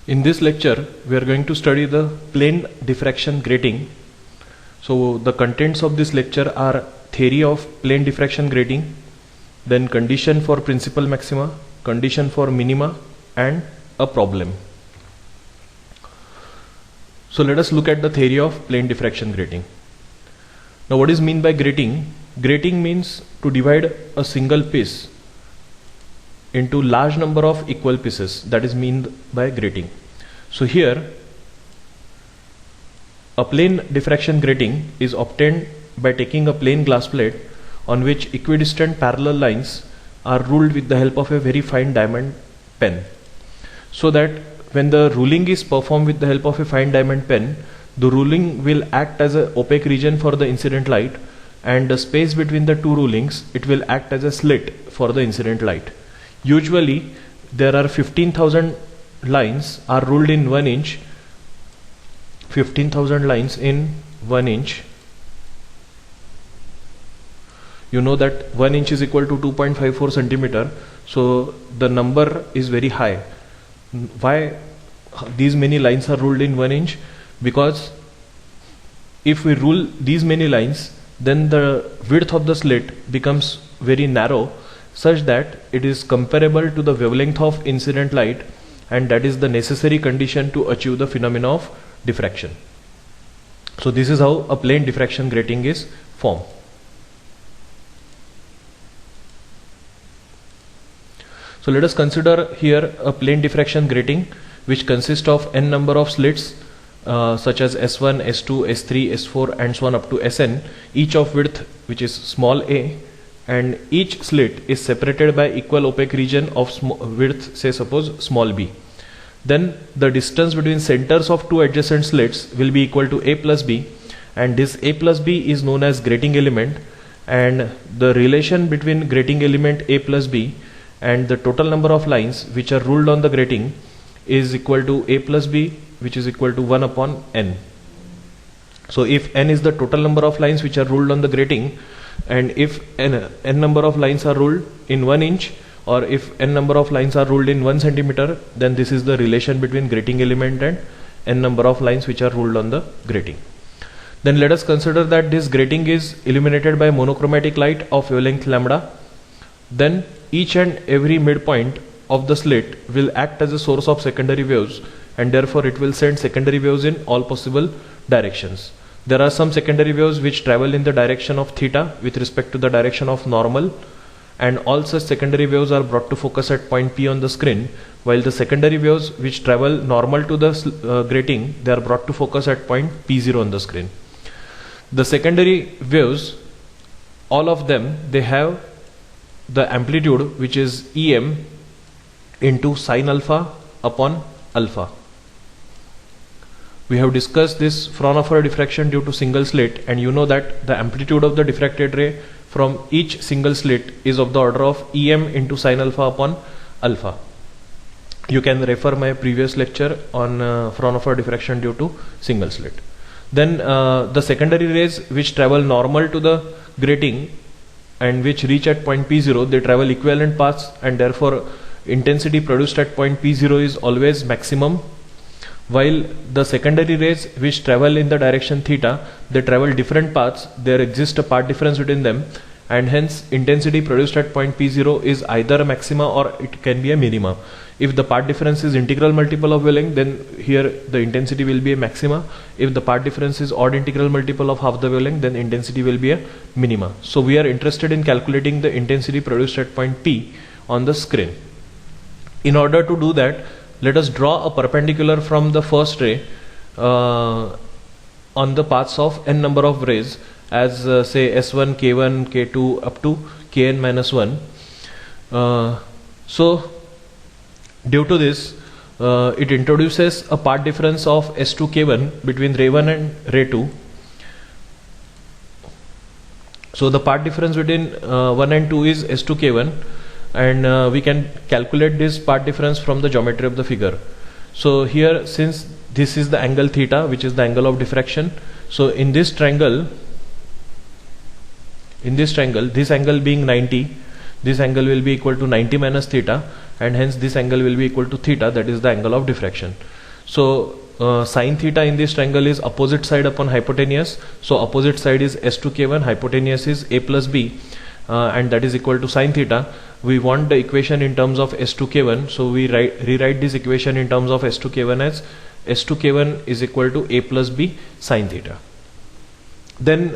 In this lecture, we are going to study the plane diffraction grating. So the contents of this lecture are theory of plane diffraction grating, then condition for principal maxima, condition for minima, and a problem. So let us look at the theory of plane diffraction grating. Now what is meant by grating? Grating means to divide a single piece into large number of equal pieces. That is meant by grating. So here a plane diffraction grating is obtained by taking a plain glass plate on which equidistant parallel lines are ruled with the help of a very fine diamond pen, so that when the ruling is performed with the help of a fine diamond pen, the ruling will act as an opaque region for the incident light, and the space between the two rulings, it will act as a slit for the incident light. Usually there are 15,000 lines are ruled in 1 inch, 15,000 lines in 1 inch. You know that 1 inch is equal to 2.54 centimeter, so the number is very high. Why these many lines are ruled in 1 inch? Because if we rule these many lines, then the width of the slit becomes very narrow, such that it is comparable to the wavelength of incident light, and that is the necessary condition to achieve the phenomena of diffraction. So this is how a plane diffraction grating is formed. So let us consider here a plane diffraction grating which consists of n number of slits such as S1, S2, S3, S4 and so on up to Sn, each of width which is small a, and each slit is separated by equal opaque region of width, say suppose small b. Then the distance between centers of two adjacent slits will be equal to a plus b, and this a plus b is known as grating element, and the relation between grating element a plus b and the total number of lines which are ruled on the grating is equal to a plus b, which is equal to 1 upon n. So if n is the total number of lines which are ruled on the grating, and if n number of lines are ruled in 1 inch, or if n number of lines are ruled in 1 centimeter, then this is the relation between grating element and n number of lines which are ruled on the grating. Then let us consider that this grating is illuminated by monochromatic light of wavelength lambda. Then each and every midpoint of the slit will act as a source of secondary waves, and therefore it will send secondary waves in all possible directions. There are some secondary waves which travel in the direction of theta with respect to the direction of normal, and all such secondary waves are brought to focus at point P on the screen, while the secondary waves which travel normal to the grating, they are brought to focus at point P0 on the screen. The secondary waves, all of them, they have the amplitude which is Em into sin alpha upon alpha. We have discussed this Fraunhofer diffraction due to single slit, and you know that the amplitude of the diffracted ray from each single slit is of the order of Em into sin alpha upon alpha. You can refer my previous lecture on Fraunhofer diffraction due to single slit. Then the secondary rays which travel normal to the grating and which reach at point P0, they travel equivalent paths, and therefore intensity produced at point P0 is always maximum, while the secondary rays which travel in the direction theta, they travel different paths, there exists a path difference between them, and hence intensity produced at point P0 is either a maxima or it can be a minima. If the path difference is integral multiple of wavelength, then here the intensity will be a maxima. If the path difference is odd integral multiple of half the wavelength, then intensity will be a minima. So we are interested in calculating the intensity produced at point P on the screen. In order to do that, let us draw a perpendicular from the first ray on the paths of n number of rays, as say S1, K1, K2 up to Kn minus 1. So due to this, it introduces a path difference of S2 K1 between ray 1 and ray 2. So the path difference between 1 and 2 is S2 K1, and we can calculate this path difference from the geometry of the figure. So here, since this is the angle theta, which is the angle of diffraction, so in this triangle, this angle being 90, this angle will be equal to 90 minus theta, and hence this angle will be equal to theta, that is the angle of diffraction. So sine theta in this triangle is opposite side upon hypotenuse. So opposite side is S2K1, hypotenuse is A plus B, and that is equal to sine theta. We want the equation in terms of S2K1, so we rewrite this equation in terms of S2K1 as S2K1 is equal to A plus B sine theta. Then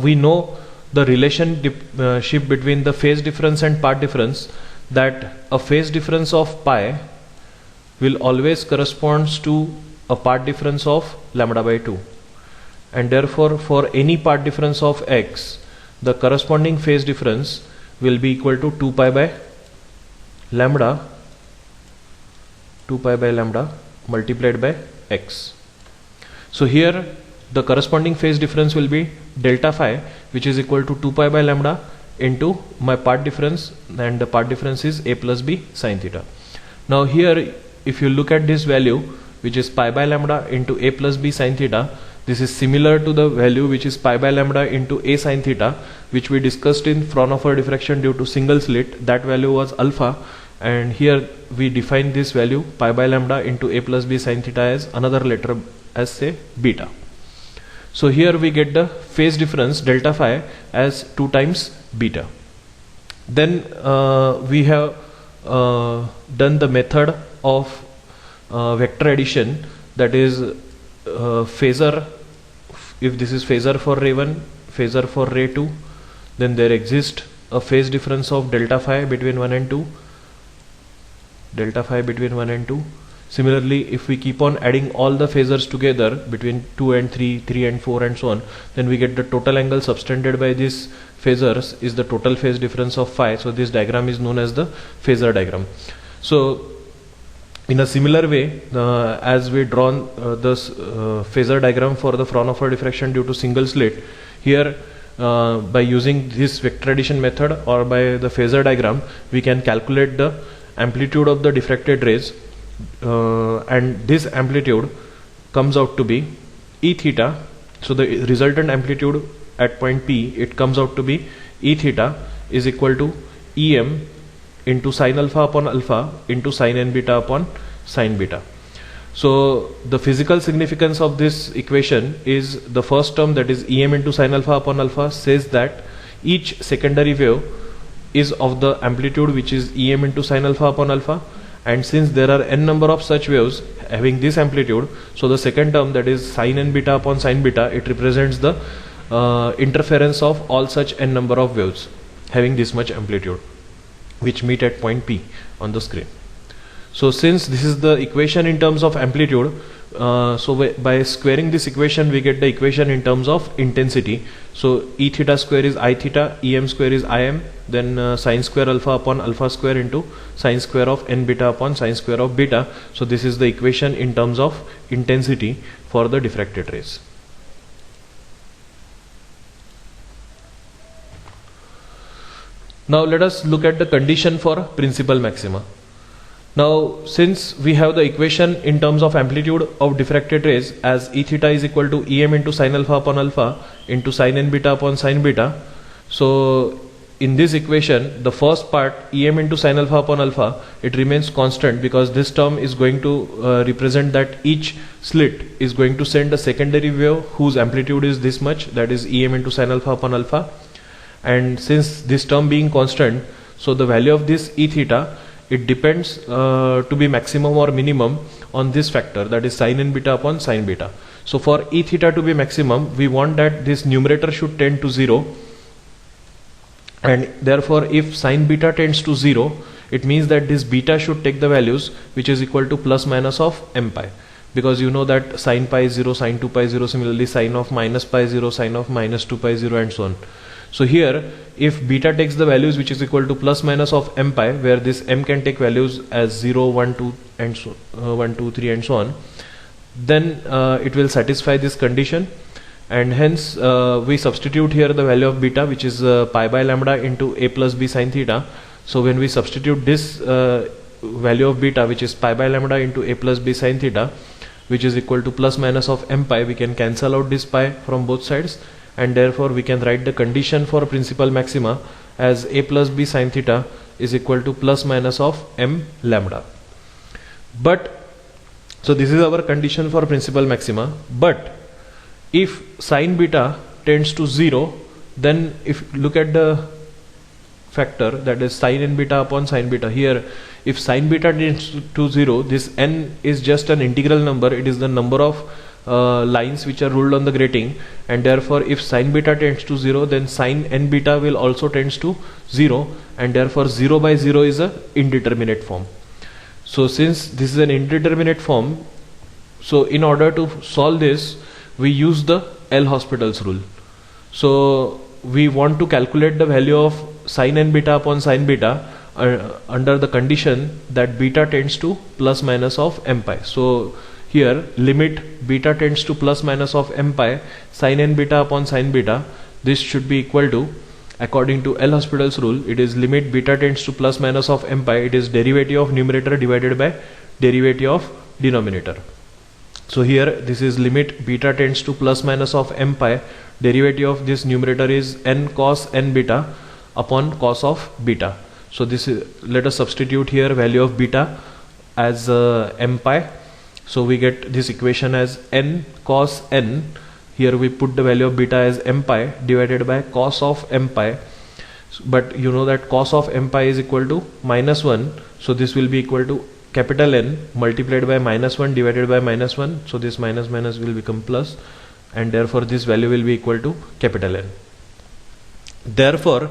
we know the relationship between the phase difference and path difference, that a phase difference of pi will always corresponds to a path difference of lambda by 2, and therefore for any path difference of x, the corresponding phase difference will be equal to 2 pi by lambda multiplied by x. So here the corresponding phase difference will be delta phi, which is equal to 2 pi by lambda into my path difference, and the path difference is A plus B sine theta. Now here if you look at this value, which is pi by lambda into A plus B sine theta, this is similar to the value which is pi by lambda into A sine theta, which we discussed in Fraunhofer diffraction due to single slit. That value was alpha, and here we define this value pi by lambda into A plus B sine theta as another letter as say beta. So here we get the phase difference delta phi as 2 times beta. Then we have done the method of vector addition, that is phasor. If this is phasor for ray 1, phasor for ray 2, then there exists a phase difference of delta phi between 1 and 2. Similarly, if we keep on adding all the phasors together between 2 and 3, 3 and 4 and so on, then we get the total angle subtended by these phasors is the total phase difference of phi. So this diagram is known as the phasor diagram. So in a similar way, as we drawn this phasor diagram for the Fraunhofer diffraction due to single slit, here by using this vector addition method or by the phasor diagram, we can calculate the amplitude of the diffracted rays, and this amplitude comes out to be E theta. So the resultant amplitude at point P, it comes out to be E theta is equal to Em into sine alpha upon alpha into sine n beta upon sine beta. So the physical significance of this equation is the first term, that is Em into sine alpha upon alpha, says that each secondary wave is of the amplitude which is Em into sine alpha upon alpha, and since there are n number of such waves having this amplitude, so the second term, that is sine n beta upon sine beta, it represents the interference of all such n number of waves having this much amplitude which meet at point P on the screen. So since this is the equation in terms of amplitude, so by squaring this equation we get the equation in terms of intensity. So E theta square is I theta, Em square is Im, then sine square alpha upon alpha square into sine square of n beta upon sine square of beta. So this is the equation in terms of intensity for the diffracted rays. Now let us look at the condition for principal maxima. Now since we have the equation in terms of amplitude of diffracted rays as E theta is equal to Em into sine alpha upon alpha into sine n beta upon sine beta, so in this equation the first part Em into sine alpha upon alpha, it remains constant because this term is going to represent that each slit is going to send a secondary wave whose amplitude is this much, that is Em into sine alpha upon alpha. And since this term being constant, so the value of this E theta, it depends to be maximum or minimum on this factor, that is sin n beta upon sin beta. So for E theta to be maximum, we want that this numerator should tend to 0, and therefore if sin beta tends to 0, it means that this beta should take the values which is equal to plus minus of m pi, because you know that sin pi is 0, sin 2 pi 0, similarly sin of minus pi 0, sin of minus 2 pi 0, and so on. So here if beta takes the values which is equal to plus minus of m pi, where this m can take values as 0, 1, 2 and so 1, 2, 3 and so on, then it will satisfy this condition, and hence we substitute here the value of beta, which is pi by lambda into a plus b sin theta. So when we substitute this value of beta, which is pi by lambda into a plus b sin theta, which is equal to plus minus of m pi, we can cancel out this pi from both sides, and therefore we can write the condition for principal maxima as a plus b sin theta is equal to plus minus of m lambda. But So this is our condition for principal maxima. But if sine beta tends to 0, then if look at the factor, that is sine n beta upon sine beta. Here if sine beta tends to 0, this n is just an integral number. It is the number of lines which are ruled on the grating, and therefore if sine beta tends to 0, then sine n beta will also tends to 0, and therefore 0 by 0 is a indeterminate form. So since this is an indeterminate form, so in order to solve this, we use the L'Hospital's rule. So we want to calculate the value of sine n beta upon sine beta under the condition that beta tends to plus minus of m pi. So here limit beta tends to plus minus of m pi, sine n beta upon sine beta, this should be equal to, according to L'Hospital's rule, it is limit beta tends to plus minus of m pi, it is derivative of numerator divided by derivative of denominator. So here this is limit beta tends to plus minus of m pi, derivative of this numerator is n cos n beta upon cos of beta. So this is, let us substitute here value of beta as m pi. So we get this equation as n cos n. Here we put the value of beta as m pi divided by cos of m pi. But you know that cos of m pi is equal to minus 1. So this will be equal to capital N multiplied by minus 1 divided by minus 1. So this minus minus will become plus, and therefore this value will be equal to capital N. Therefore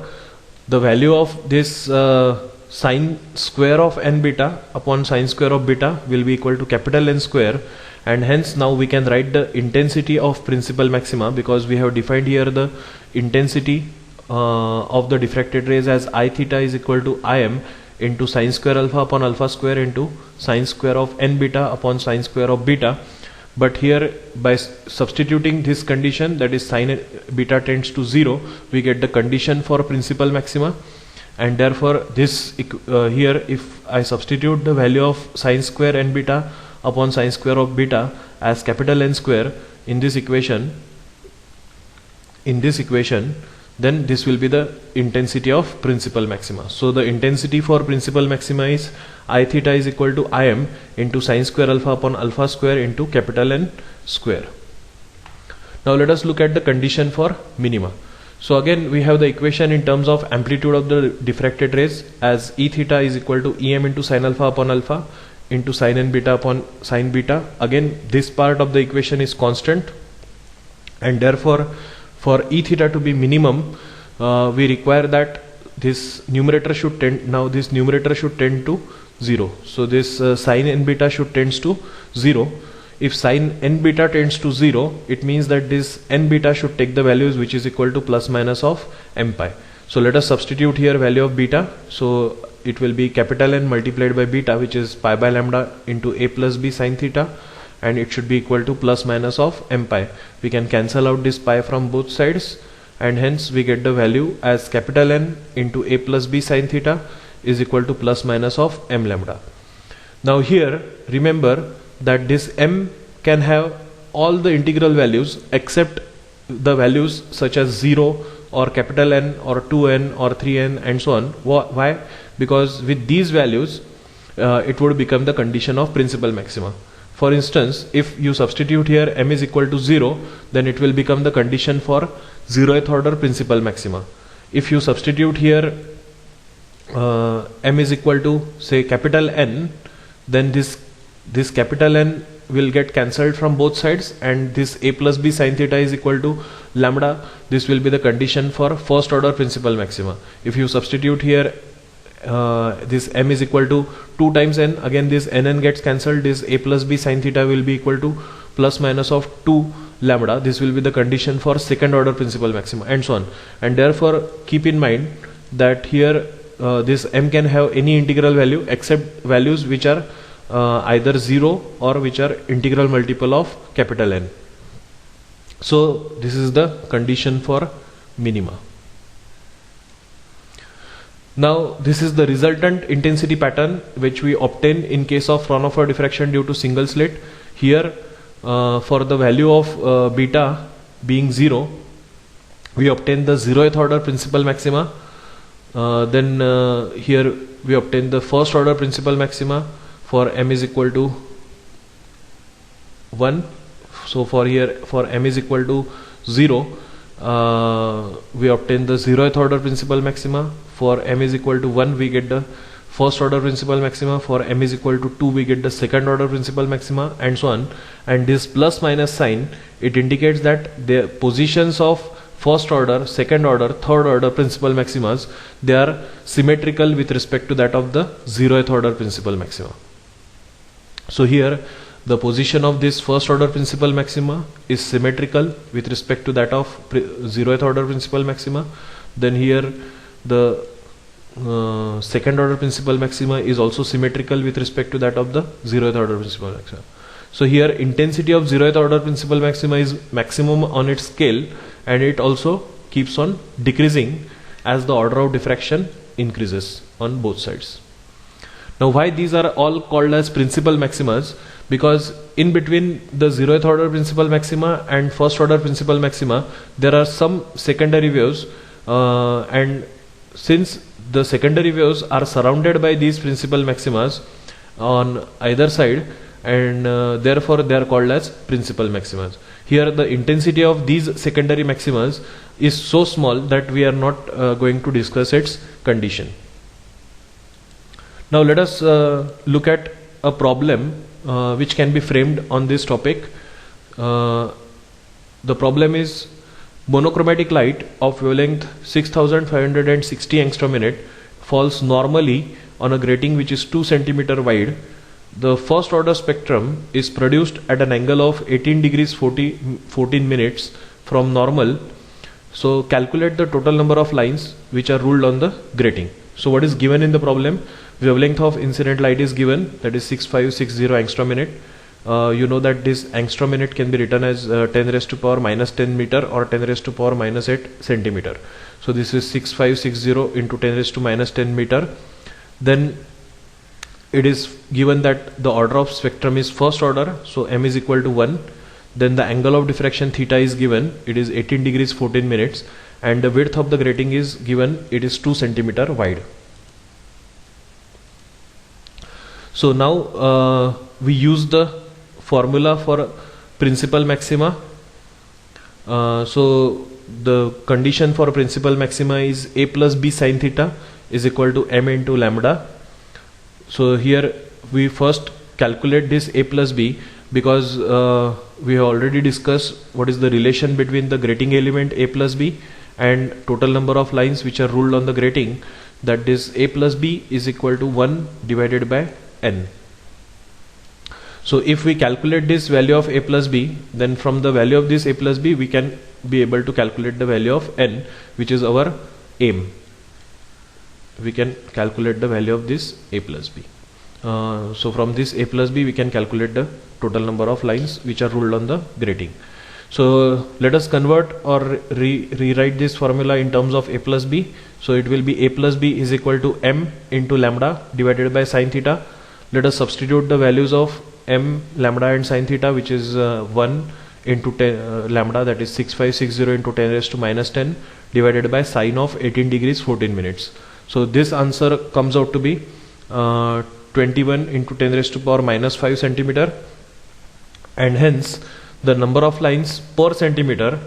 the value of this sine square of n beta upon sine square of beta will be equal to capital N square, and hence now we can write the intensity of principal maxima, because we have defined here the intensity of the diffracted rays as I theta is equal to Im into sine square alpha upon alpha square into sine square of n beta upon sine square of beta. But here by substituting this condition, that is sine beta tends to 0, we get the condition for principal maxima, and therefore this here if I substitute the value of sine square n beta upon sine square of beta as capital N square in this equation, then this will be the intensity of principal maxima. So the intensity for principal maxima is I theta is equal to Im into sine square alpha upon alpha square into capital N square. Now let us look at the condition for minima. So again we have the equation in terms of amplitude of the diffracted rays as E theta is equal to Em into sine alpha upon alpha into sine n beta upon sine beta. Again this part of the equation is constant, and therefore for E theta to be minimum, we require that this numerator should tend, now this numerator should tend to 0. So this sine n beta should tends to 0. If sine n beta tends to 0, it means that this n beta should take the values which is equal to plus minus of m pi. So let us substitute here value of beta. So it will be capital N multiplied by beta, which is pi by lambda into a plus b sine theta, and it should be equal to plus minus of m pi. We can cancel out this pi from both sides, and hence we get the value as capital N into a plus b sine theta is equal to plus minus of m lambda. Now here remember that this m can have all the integral values except the values such as 0 or capital N or 2n or 3n and so on. Why? Because with these values it would become the condition of principal maxima. For instance, if you substitute here m is equal to 0, then it will become the condition for 0th order principal maxima. If you substitute here m is equal to say capital N, then this capital N will get cancelled from both sides, and this a plus b sine theta is equal to lambda. This will be the condition for first order principal maxima. If you substitute here this m is equal to 2 times n, again this nn gets cancelled, this a plus b sine theta will be equal to plus minus of 2 lambda. This will be the condition for second order principal maxima, and so on. And therefore keep in mind that here this m can have any integral value except values which are either 0 or which are integral multiple of capital N. So this is the condition for minima. Now this is the resultant intensity pattern which we obtain in case of Fraunhofer diffraction due to single slit. Here for the value of beta being 0, we obtain the 0th order principal maxima. Then here we obtain the first order principal maxima for m is equal to 1. So for here, for m is equal to 0, we obtain the 0th order principal maxima. For m is equal to 1, we get the first order principal maxima. For m is equal to 2, we get the second order principal maxima, and so on. And this plus minus sign, it indicates that the positions of first order, second order, third order principal maximas, they are symmetrical with respect to that of the 0th order principal maxima. So here the position of this first order principal maxima is symmetrical with respect to that of 0th order principal maxima. Then here the second order principal maxima is also symmetrical with respect to that of the 0th order principal maxima. So here intensity of 0th order principal maxima is maximum on its scale, and it also keeps on decreasing as the order of diffraction increases on both sides. Now why these are all called as principal maximas? Because in between the 0th order principal maxima and first order principal maxima, there are some secondary waves, and since the secondary waves are surrounded by these principal maximas on either side, and therefore they are called as principal maximas. Here the intensity of these secondary maximas is so small that we are not going to discuss its condition. Now let us look at a problem which can be framed on this topic. The problem is monochromatic light of wavelength 6560 angstrom minute falls normally on a grating which is 2 cm wide. The first order spectrum is produced at an angle of 18 degrees 14 minutes from normal. So calculate the total number of lines which are ruled on the grating. So what is given in the problem? Wavelength of incident light is given, that is 6560 angstrom minute. You know that this angstrom minute can be written as 10 raised to power minus 10 meter or 10 raised to power minus 8 centimeter. So this is 6560 into 10 raised to minus 10 meter. Then it is given that the order of spectrum is first order, so m is equal to 1. Then the angle of diffraction theta is given, it is 18 degrees 14 minutes, and the width of the grating is given, it is 2 centimeter wide. So now we use the formula for principal maxima. So the condition for principal maxima is a plus b sin theta is equal to m into lambda. So here we first calculate this a plus b, because we have already discussed what is the relation between the grating element a plus b and total number of lines which are ruled on the grating, that this a plus b is equal to 1 divided by n. So if we calculate this value of a plus b, then from the value of this a plus b we can be able to calculate the value of n, which is our aim. We can calculate the value of this a plus b. So from this a plus b we can calculate the total number of lines which are ruled on the grating. So let us convert or rewrite this formula in terms of a plus b. So it will be a plus b is equal to m into lambda divided by sin theta. Let us substitute the values of m, lambda and sin theta, which is 1 into 10 lambda, that is 6560 into 10 raised to minus 10 divided by sine of 18 degrees 14 minutes. So this answer comes out to be 21 into 10 raised to power minus 5 centimeter, and hence the number of lines per centimeter,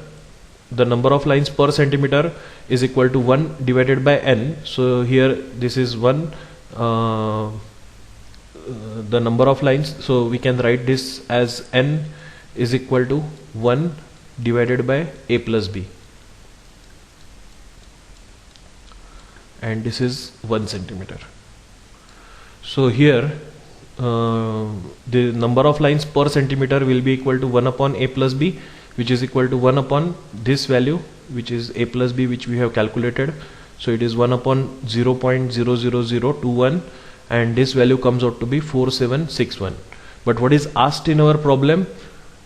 is equal to 1 divided by n. So here this is 1, the number of lines, so we can write this as n is equal to 1 divided by a plus b, and this is 1 centimeter. So here the number of lines per centimeter will be equal to 1 upon a plus b, which is equal to 1 upon this value, which is a plus b, which we have calculated. So it is 1 upon 0.00021, and this value comes out to be 4761. But what is asked in our problem,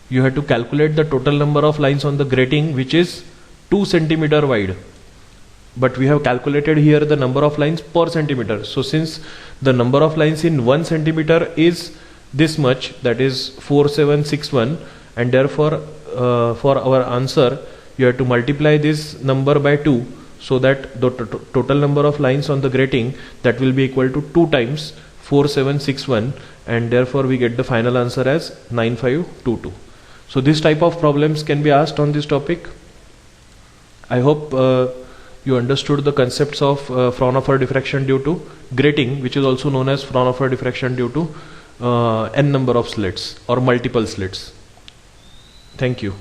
you have to calculate the total number of lines on the grating, which is 2 centimeter wide. But we have calculated here the number of lines per centimeter. So since the number of lines in 1 centimeter is this much, that is 4761, and therefore for our answer you have to multiply this number by 2, so that the total number of lines on the grating, that will be equal to 2 times 4761, and therefore we get the final answer as 9522. So this type of problems can be asked on this topic. I hope you understood the concepts of Fraunhofer diffraction due to grating, which is also known as Fraunhofer diffraction due to n number of slits or multiple slits. Thank you.